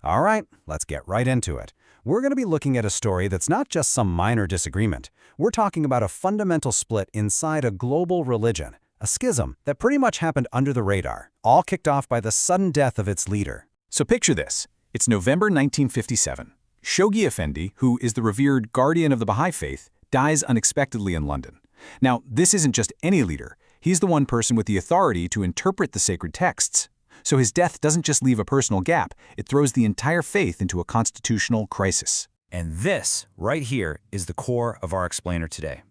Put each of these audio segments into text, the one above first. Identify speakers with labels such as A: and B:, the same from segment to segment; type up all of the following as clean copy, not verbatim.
A: All right, let's get right into it. We're going to be looking at a story that's not just some minor disagreement. We're talking about a fundamental split inside a global religion, a schism that pretty much happened under the radar, all kicked off by the sudden death of its leader.
B: So picture this. It's November 1957. Shoghi Effendi, who is the revered guardian of the Baha'i faith, dies unexpectedly in London. Now, this isn't just any leader. He's the one person with the authority to interpret the sacred texts. So his death doesn't just leave a personal gap, it throws the entire faith into a constitutional crisis.
C: And this, right here, is the core of our explainer today.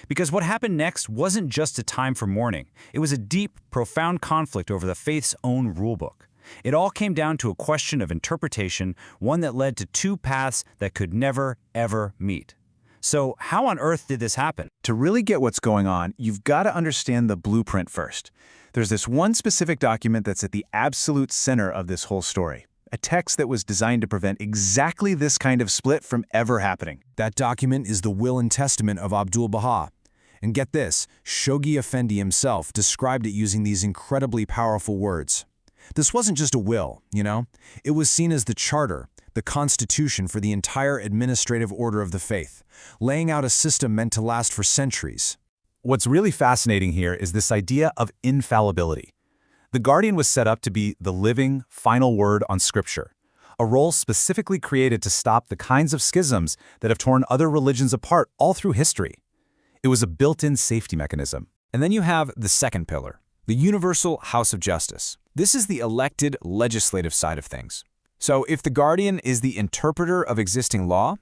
C: Because what happened next wasn't just a time for mourning. It was a deep, profound conflict over the faith's own rulebook. It all came down to a question of interpretation, one that led to two paths that could never, ever meet. So how on earth did this happen?
B: To really get what's going on, you've got to understand the blueprint first. There's this one specific document that's at the absolute center of this whole story. A text that was designed to prevent exactly this kind of split from ever happening.
A: That document is the will and testament of Abdu'l-Bahá. And get this, Shoghi Effendi himself described it using these incredibly powerful words. This wasn't just a will, It was seen as the charter, the constitution for the entire administrative order of the faith, laying out a system meant to last for centuries.
B: What's really fascinating here is this idea of infallibility. The Guardian was set up to be the living, final word on Scripture, a role specifically created to stop the kinds of schisms that have torn other religions apart all through history. It was a built-in safety mechanism.
A: And then you have the second pillar, the Universal House of Justice. This is the elected legislative side of things. So if the Guardian is the interpreter of existing law,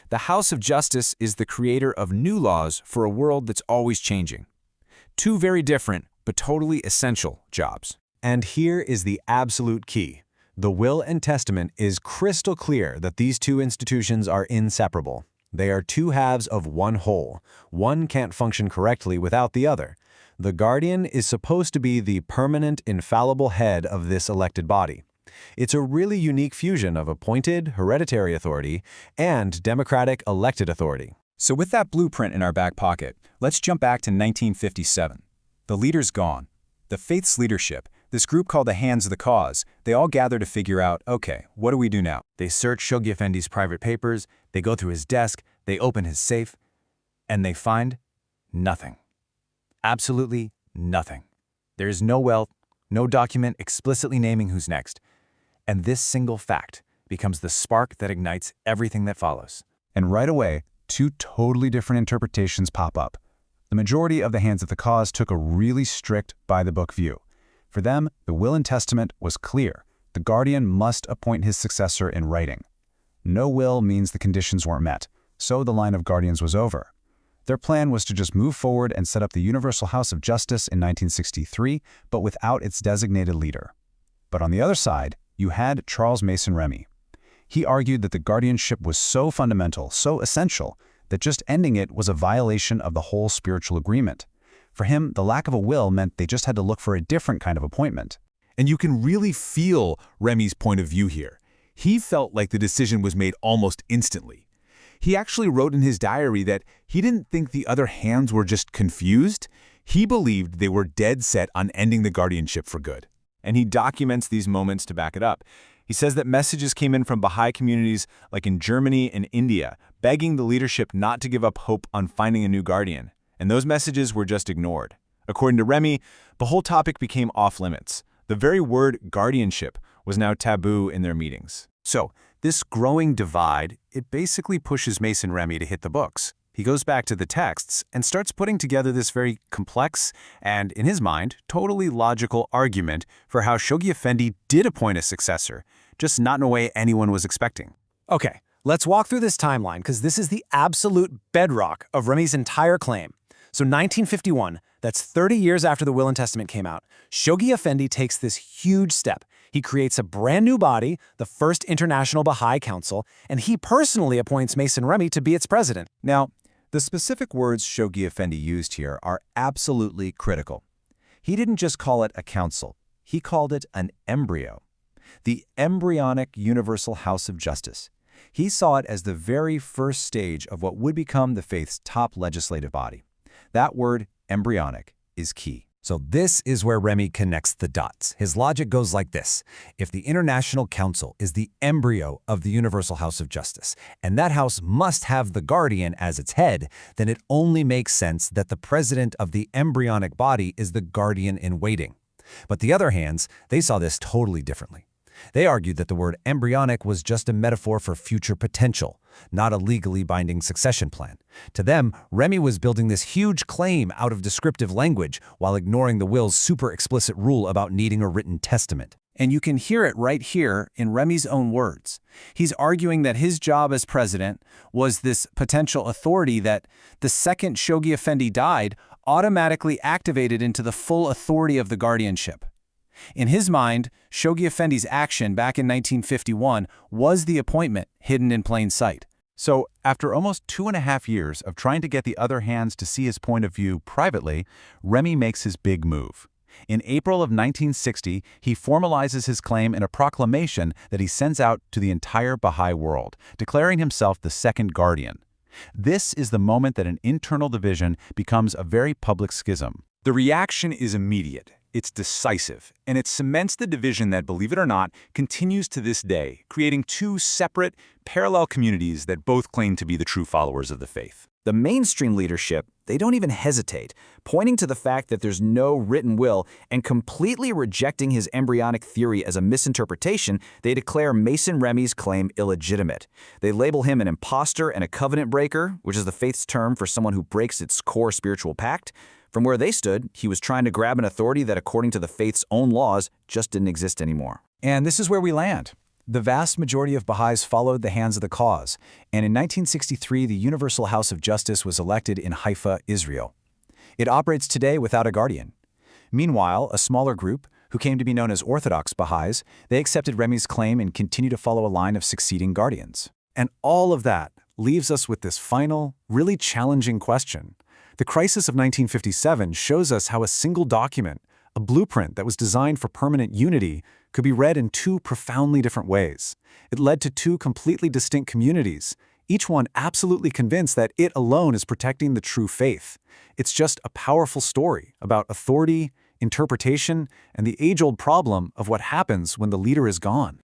A: the House of Justice is the creator of new laws for a world that's always changing. Two very different, but totally essential jobs. And here is the absolute key. The will and testament is crystal clear that these two institutions are inseparable. They are two halves of one whole. One can't function correctly without the other. The Guardian is supposed to be the permanent, infallible head of this elected body. It's a really unique fusion of appointed, hereditary authority and democratic, elected authority.
B: So with that blueprint in our back pocket, let's jump back to 1957. The leader's gone. The faith's leadership, this group called the Hands of the Cause, they all gather to figure out, okay, what do we do now?
A: They search Shoghi Effendi's private papers, they go through his desk, they open his safe, and they find nothing. Absolutely nothing. There is no wealth, no document explicitly naming who's next. And this single fact becomes the spark that ignites everything that follows.
B: And right away, two totally different interpretations pop up. The majority of the Hands of the Cause took a really strict by-the-book view. For them, the will and testament was clear. The Guardian must appoint his successor in writing. No will means the conditions weren't met, so the line of guardians was over. Their plan was to just move forward and set up the Universal House of Justice in 1963, but without its designated leader. But on the other side, you had Charles Mason Remy. He argued that the guardianship was so fundamental, so essential, that just ending it was a violation of the whole spiritual agreement. For him, the lack of a will meant they just had to look for a different kind of appointment.
D: And you can really feel Remy's point of view here. He felt like the decision was made almost instantly. He actually wrote in his diary that he didn't think the other hands were just confused. He believed they were dead set on ending the guardianship for good.
B: And he documents these moments to back it up. He says that messages came in from Baha'i communities like in Germany and India, begging the leadership not to give up hope on finding a new guardian. And those messages were just ignored. According to Remy, the whole topic became off-limits. The very word guardianship was now taboo in their meetings.
A: So, this growing divide, it basically pushes Mason Remy to hit the books. He goes back to the texts and starts putting together this very complex and, in his mind, totally logical argument for how Shoghi Effendi did appoint a successor, just not in a way anyone was expecting.
E: Okay, let's walk through this timeline because this is the absolute bedrock of Remy's entire claim. So 1951, that's 30 years after the Will and Testament came out, Shoghi Effendi takes this huge step. He creates a brand new body, the First International Baha'i Council, and he personally appoints Mason Remy to be its president.
B: Now, the specific words Shoghi Effendi used here are absolutely critical. He didn't just call it a council, he called it an embryo. The embryonic Universal House of Justice. He saw it as the very first stage of what would become the faith's top legislative body. That word, embryonic, is key.
E: So this is where Remy connects the dots. His logic goes like this. If the International Council is the embryo of the Universal House of Justice, and that house must have the Guardian as its head, then it only makes sense that the president of the embryonic body is the Guardian in waiting. But the other hands, they saw this totally differently. They argued that the word embryonic was just a metaphor for future potential, not a legally binding succession plan. To them, Remy was building this huge claim out of descriptive language while ignoring the will's super explicit rule about needing a written testament.
B: And you can hear it right here in Remy's own words. He's arguing that his job as president was this potential authority that, the second Shoghi Effendi died, automatically activated into the full authority of the guardianship. In his mind, Shoghi Effendi's action back in 1951 was the appointment hidden in plain sight.
D: So, after almost 2.5 years of trying to get the other hands to see his point of view privately, Remy makes his big move. In April of 1960, he formalizes his claim in a proclamation that he sends out to the entire Baha'i world, declaring himself the second guardian. This is the moment that an internal division becomes a very public schism.
A: The reaction is immediate. It's decisive, and it cements the division that, believe it or not, continues to this day, creating two separate, parallel communities that both claim to be the true followers of the faith.
C: The mainstream leadership, they don't even hesitate, pointing to the fact that there's no written will and completely rejecting his embryonic theory as a misinterpretation. They declare Mason Remy's claim illegitimate. They label him an impostor and a covenant breaker, which is the faith's term for someone who breaks its core spiritual pact. From where they stood, he was trying to grab an authority that, according to the faith's own laws, just didn't exist anymore.
E: And this is where we land. The vast majority of Baha'is followed the hands of the cause, and in 1963 the Universal House of Justice was elected in Haifa, Israel. It operates today without a guardian. Meanwhile, a smaller group, who came to be known as Orthodox Baha'is, they accepted Remy's claim and continue to follow a line of succeeding guardians. And all of that leaves us with this final, really challenging question. The crisis of 1957 shows us how a single document, a blueprint that was designed for permanent unity, could be read in two profoundly different ways. It led to two completely distinct communities, each one absolutely convinced that it alone is protecting the true faith. It's just a powerful story about authority, interpretation, and the age-old problem of what happens when the leader is gone.